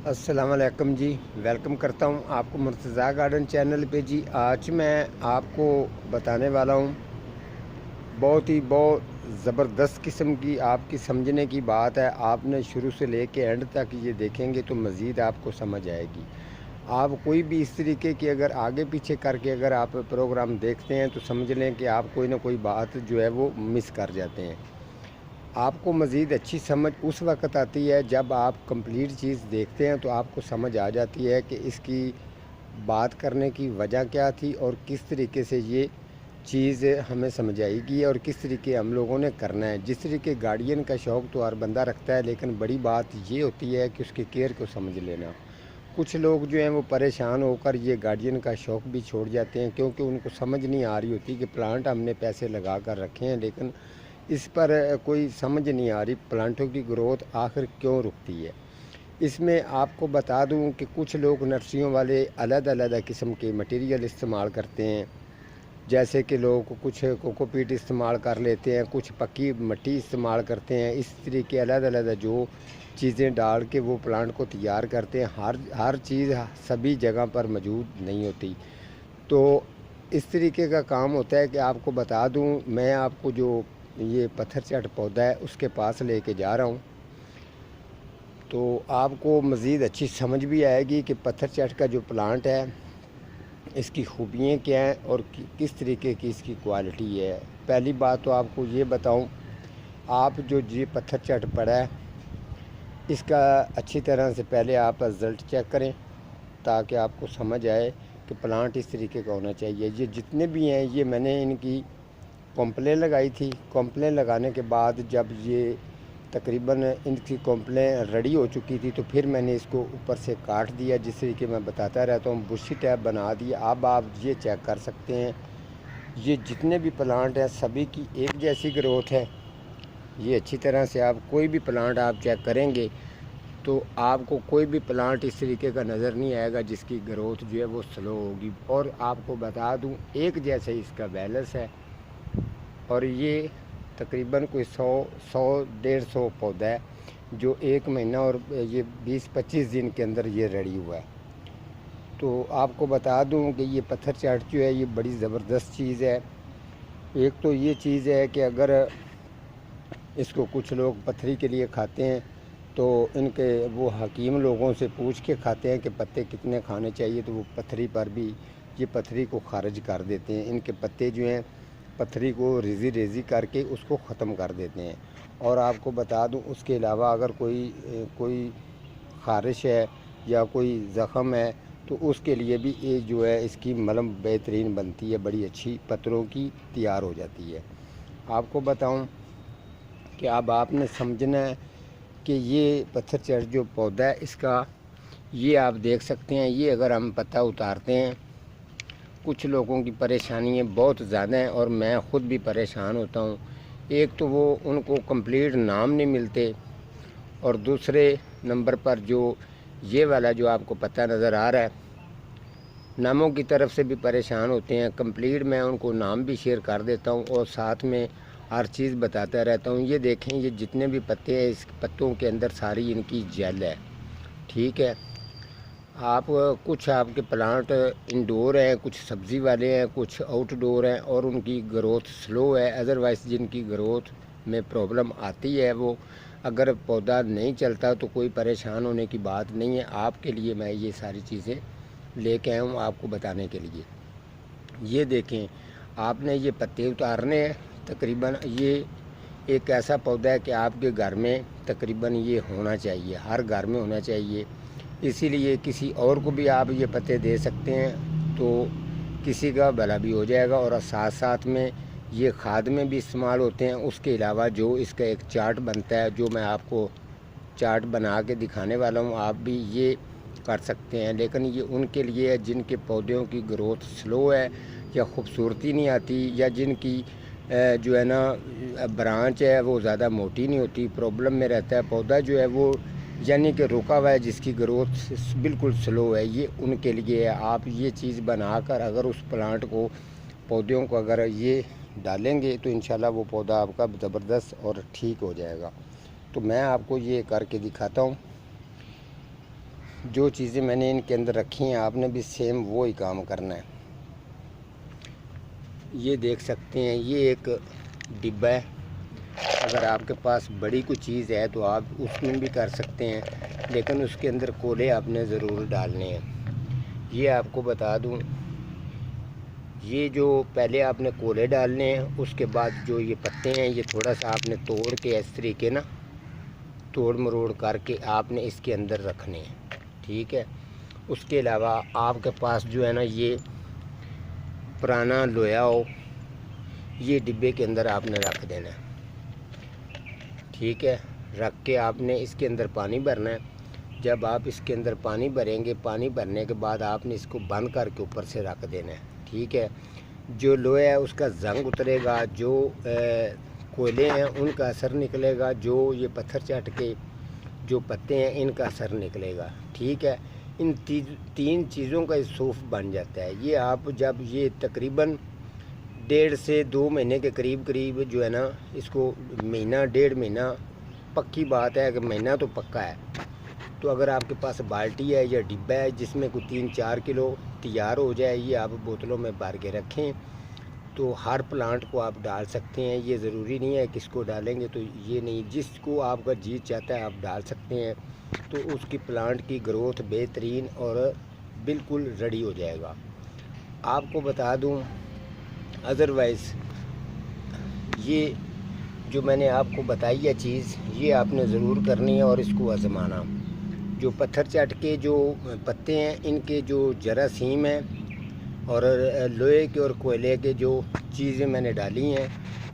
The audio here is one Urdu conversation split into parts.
السلام علیکم جی، ویلکم کرتا ہوں آپ کو مرتضیٰ گارڈن چینل پہ جی۔ آج میں آپ کو بتانے والا ہوں بہت زبردست قسم کی آپ کی سمجھنے کی بات ہے۔ آپ نے شروع سے لے کے اینڈ تک یہ دیکھیں گے تو مزید آپ کو سمجھ آئے گی۔ آپ کوئی بھی اس طریقے کی اگر آگے پیچھے کر کے اگر آپ پروگرام دیکھتے ہیں تو سمجھ لیں کہ آپ کوئی نہ کوئی بات جو ہے وہ مس کر جاتے ہیں۔ آپ کو مزید اچھی سمجھ اس وقت آتی ہے جب آپ کمپلیٹ چیز دیکھتے ہیں، تو آپ کو سمجھ آ جاتی ہے کہ اس کی بات کرنے کی وجہ کیا تھی اور کس طریقے سے یہ چیز ہمیں سمجھ آئے گی اور کس طریقے ہم لوگوں نے کرنا ہے۔ جس طریقے گارڈین کا شوق تو ہر بندہ رکھتا ہے، لیکن بڑی بات یہ ہوتی ہے کہ اس کی کیئر کو سمجھ لینا۔ کچھ لوگ جو ہیں وہ پریشان ہو کر یہ گارڈین کا شوق بھی چھوڑ جاتے ہیں، کیونکہ ان کو سمجھ نہیں آ رہی ہوتی کہ پلانٹ ہم نے پیسے لگا کر رکھے ہیں، لیکن اس پر کوئی سمجھ نہیں آ رہی پلانٹوں کی گروتھ آخر کیوں رکتی ہے۔ اس میں آپ کو بتا دوں کہ کچھ لوگ نرسریوں والے علیحدہ قسم کے مٹیریل استعمال کرتے ہیں، جیسے کہ لوگ کچھ کوکو پیٹ استعمال کر لیتے ہیں، کچھ پکی مٹی استعمال کرتے ہیں۔ اس طریقے علیحدہ جو چیزیں ڈال کے وہ پلانٹ کو تیار کرتے ہیں، ہر چیز سبھی جگہ پر موجود نہیں ہوتی۔ تو اس طریقے کا کام ہوتا ہے کہ آپ کو بتا دوں، میں آپ کو جو یہ پتھر چٹ پودا ہے اس کے پاس لے کے جا رہا ہوں، تو آپ کو مزید اچھی سمجھ بھی آئے گی کہ پتھر چٹ کا جو پلانٹ ہے اس کی خوبیاں کیا ہیں اور کس طریقے کی اس کی کوالٹی ہے۔ پہلی بات تو آپ کو یہ بتاؤں، آپ جو یہ پتھر چٹ پڑا ہے اس کا اچھی طرح سے پہلے آپ رزلٹ چیک کریں، تاکہ آپ کو سمجھ آئے کہ پلانٹ اس طریقے کا ہونا چاہیے۔ یہ جتنے بھی ہیں یہ میں نے ان کی کمپلین لگائی تھی۔ کمپلین لگانے کے بعد جب یہ تقریباً ان کی کمپلین ریڈی ہو چکی تھی، تو پھر میں نے اس کو اوپر سے کاٹ دیا، جس طریقے میں بتاتا رہتا ہوں، بشی ٹیپ بنا دیا۔ اب آپ یہ چیک کر سکتے ہیں یہ جتنے بھی پلانٹ ہیں سبھی کی ایک جیسی گروتھ ہے۔ یہ اچھی طرح سے آپ کوئی بھی پلانٹ آپ چیک کریں گے تو آپ کو کوئی بھی پلانٹ اس طریقے کا نظر نہیں آئے گا جس کی گروتھ جو ہے وہ سلو ہوگی۔ اور آپ کو بتا دوں ایک جیسا اس کا بیلنس ہے، اور یہ تقریباً کوئی 100-150 پودا ہے جو 1 مہینہ اور یہ 20-25 دن کے اندر یہ ریڈی ہوا ہے۔ تو آپ کو بتا دوں کہ یہ پتھر چٹ جو ہے یہ بڑی زبردست چیز ہے۔ ایک تو یہ چیز ہے کہ اگر اس کو کچھ لوگ پتھری کے لیے کھاتے ہیں تو ان کے وہ حکیم لوگوں سے پوچھ کے کھاتے ہیں کہ پتے کتنے کھانے چاہیے، تو وہ پتھری پر بھی یہ پتھری کو خارج کر دیتے ہیں۔ ان کے پتے جو ہیں پتھری کو ریزی کر کے اس کو ختم کر دیتے ہیں۔ اور آپ کو بتا دوں اس کے علاوہ اگر کوئی خارش ہے یا کوئی زخم ہے تو اس کے لیے بھی یہ جو ہے اس کی ملم بہترین بنتی ہے، بڑی اچھی پتروں کی تیار ہو جاتی ہے۔ آپ کو بتاؤں کہ اب آپ نے سمجھنا ہے کہ یہ پتھر چٹ جو پودا ہے اس کا یہ آپ دیکھ سکتے ہیں، یہ اگر ہم پتہ اتارتے ہیں، کچھ لوگوں کی پریشانیاں بہت زیادہ ہیں اور میں خود بھی پریشان ہوتا ہوں۔ ایک تو وہ ان کو کمپلیٹ نام نہیں ملتے، اور دوسرے نمبر پر جو یہ والا جو آپ کو پتہ نظر آ رہا ہے، ناموں کی طرف سے بھی پریشان ہوتے ہیں۔ کمپلیٹ میں ان کو نام بھی شیئر کر دیتا ہوں اور ساتھ میں ہر چیز بتاتا رہتا ہوں۔ یہ دیکھیں یہ جتنے بھی پتے ہیں اس پتوں کے اندر ساری ان کی جیل ہے، ٹھیک ہے۔ آپ کچھ آپ کے پلانٹ انڈور ہیں، کچھ سبزی والے ہیں، کچھ آؤٹ ڈور ہیں اور ان کی گروتھ سلو ہے۔ ادروائز جن کی گروتھ میں پرابلم آتی ہے، وہ اگر پودا نہیں چلتا تو کوئی پریشان ہونے کی بات نہیں ہے۔ آپ کے لیے میں یہ ساری چیزیں لے کے آیا ہوں آپ کو بتانے کے لیے۔ یہ دیکھیں آپ نے یہ پتے اتارنے ہیں، تقریباً یہ ایک ایسا پودا ہے کہ آپ کے گھر میں تقریباً یہ ہونا چاہیے، ہر گھر میں ہونا چاہیے۔ اسی لیے کسی اور کو بھی آپ یہ پتے دے سکتے ہیں تو کسی کا بھلا بھی ہو جائے گا، اور ساتھ میں یہ کھاد میں بھی استعمال ہوتے ہیں۔ اس کے علاوہ جو اس کا ایک چارٹ بنتا ہے جو میں آپ کو چارٹ بنا کے دکھانے والا ہوں، آپ بھی یہ کر سکتے ہیں۔ لیکن یہ ان کے لیے ہے جن کے پودوں کی گروتھ سلو ہے یا خوبصورتی نہیں آتی، یا جن کی جو ہے نا برانچ ہے وہ زیادہ موٹی نہیں ہوتی، پرابلم میں رہتا ہے پودا جو ہے وہ، یعنی کہ رکا ہوا ہے، جس کی گروتھ بالکل سلو ہے، یہ ان کے لیے ہے۔ آپ یہ چیز بنا کر اگر اس پلانٹ کو پودوں کو اگر یہ ڈالیں گے تو انشاءاللہ وہ پودا آپ کا زبردست اور ٹھیک ہو جائے گا۔ تو میں آپ کو یہ کر کے دکھاتا ہوں۔ جو چیزیں میں نے ان کے اندر رکھی ہیں آپ نے بھی سیم وہی کام کرنا ہے۔ یہ دیکھ سکتے ہیں یہ ایک ڈبہ ہے، اگر آپ کے پاس بڑی کوئی چیز ہے تو آپ اس میں بھی کر سکتے ہیں، لیکن اس کے اندر کولے آپ نے ضرور ڈالنے ہیں۔ یہ آپ کو بتا دوں، یہ جو پہلے آپ نے کولے ڈالنے ہیں، اس کے بعد جو یہ پتے ہیں یہ تھوڑا سا آپ نے توڑ کے اس طریقے نا توڑ مروڑ کر کے آپ نے اس کے اندر رکھنے ہیں، ٹھیک ہے۔ اس کے علاوہ آپ کے پاس جو ہے نا یہ پرانا لویا ہو، یہ ڈبے کے اندر آپ نے رکھ دینا ہے، ٹھیک ہے۔ رکھ کے آپ نے اس کے اندر پانی بھرنا ہے۔ جب آپ اس کے اندر پانی بھریں گے، پانی بھرنے کے بعد آپ نے اس کو بند کر کے اوپر سے رکھ دینا ہے، ٹھیک ہے۔ جو لوہا ہے اس کا زنگ اترے گا، جو کوئلے ہیں ان کا اثر نکلے گا، جو یہ پتھر چٹ کے جو پتے ہیں ان کا اثر نکلے گا، ٹھیک ہے۔ ان تین چیزوں کا صوف بن جاتا ہے۔ یہ آپ جب یہ تقریباً 1.5 سے 2 مہینے کے قریب جو ہے نا اس کو مہینہ 1.5 مہینہ پکی بات ہے کہ مہینہ تو پکا ہے، تو اگر آپ کے پاس بالٹی ہے یا ڈبہ ہے جس میں کوئی 3-4 کلو تیار ہو جائے، یہ آپ بوتلوں میں بھر کے رکھیں تو ہر پلانٹ کو آپ ڈال سکتے ہیں۔ یہ ضروری نہیں ہے کس کو ڈالیں گے تو یہ نہیں، جس کو آپ کا جی چاہتا ہے آپ ڈال سکتے ہیں، تو اس کی پلانٹ کی گروتھ بہترین اور بالکل ریڈی ہو جائے گا۔ آپ کو بتا دوں ادروائز یہ جو میں نے آپ کو بتائی ہے چیز، یہ آپ نے ضرور کرنی ہے اور اس کو آزمانا۔ جو پتھر چٹ کے جو پتے ہیں ان کے جو جراثیم ہیں اور لوہے کے اور کوئلے کے جو چیزیں میں نے ڈالی ہیں،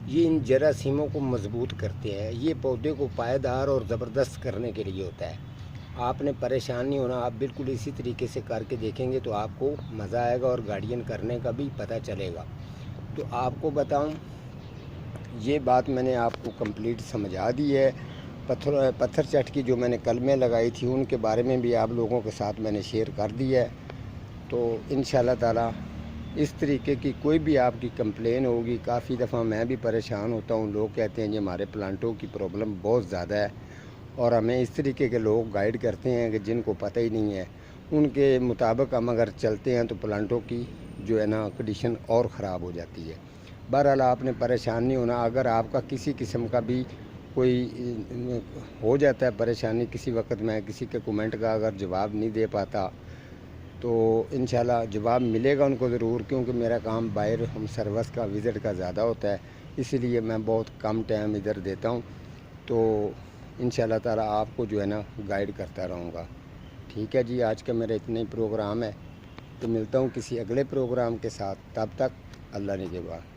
یہ ان جراثیموں کو مضبوط کرتے ہیں۔ یہ پودے کو پائیدار اور زبردست کرنے کے لیے ہوتا ہے۔ آپ نے پریشان نہیں ہونا، آپ بالکل اسی طریقے سے کر کے دیکھیں گے تو آپ کو مزہ آئے گا اور گارڈین کرنے کا بھی پتہ چلے گا۔ تو آپ کو بتاؤں، یہ بات میں نے آپ کو کمپلیٹ سمجھا دی ہے۔ پتھر چٹ کی جو میں نے کلمیں لگائی تھی ان کے بارے میں بھی آپ لوگوں کے ساتھ میں نے شیئر کر دی ہے۔ تو انشاءاللہ تعالی اس طریقے کی کوئی بھی آپ کی کمپلین ہوگی، کافی دفعہ میں بھی پریشان ہوتا ہوں، لوگ کہتے ہیں جی ہمارے پلانٹوں کی پرابلم بہت زیادہ ہے، اور ہمیں اس طریقے کے لوگ گائیڈ کرتے ہیں کہ جن کو پتہ ہی نہیں ہے، ان کے مطابق ہم اگر چلتے ہیں تو پلانٹوں کی جو ہے نا کنڈیشن اور خراب ہو جاتی ہے۔ بہرحال آپ نے پریشان نہیں ہونا، اگر آپ کا کسی قسم کا بھی کوئی ہو جاتا ہے پریشانی کسی وقت، میں کسی کے کومنٹ کا اگر جواب نہیں دے پاتا تو انشاءاللہ جواب ملے گا ان کو ضرور، کیونکہ میرا کام باہر ہوم سروس کا وزٹ کا زیادہ ہوتا ہے، اسی لیے میں بہت کم ٹائم ادھر دیتا ہوں۔ تو انشاءاللہ تعالی آپ کو جو ہے نا گائیڈ کرتا رہوں گا، ٹھیک ہے جی۔ آج کا میرا اتنا ہی پروگرام ہے، تو ملتا ہوں کسی اگلے پروگرام کے ساتھ، تب تک اللہ نگہبان۔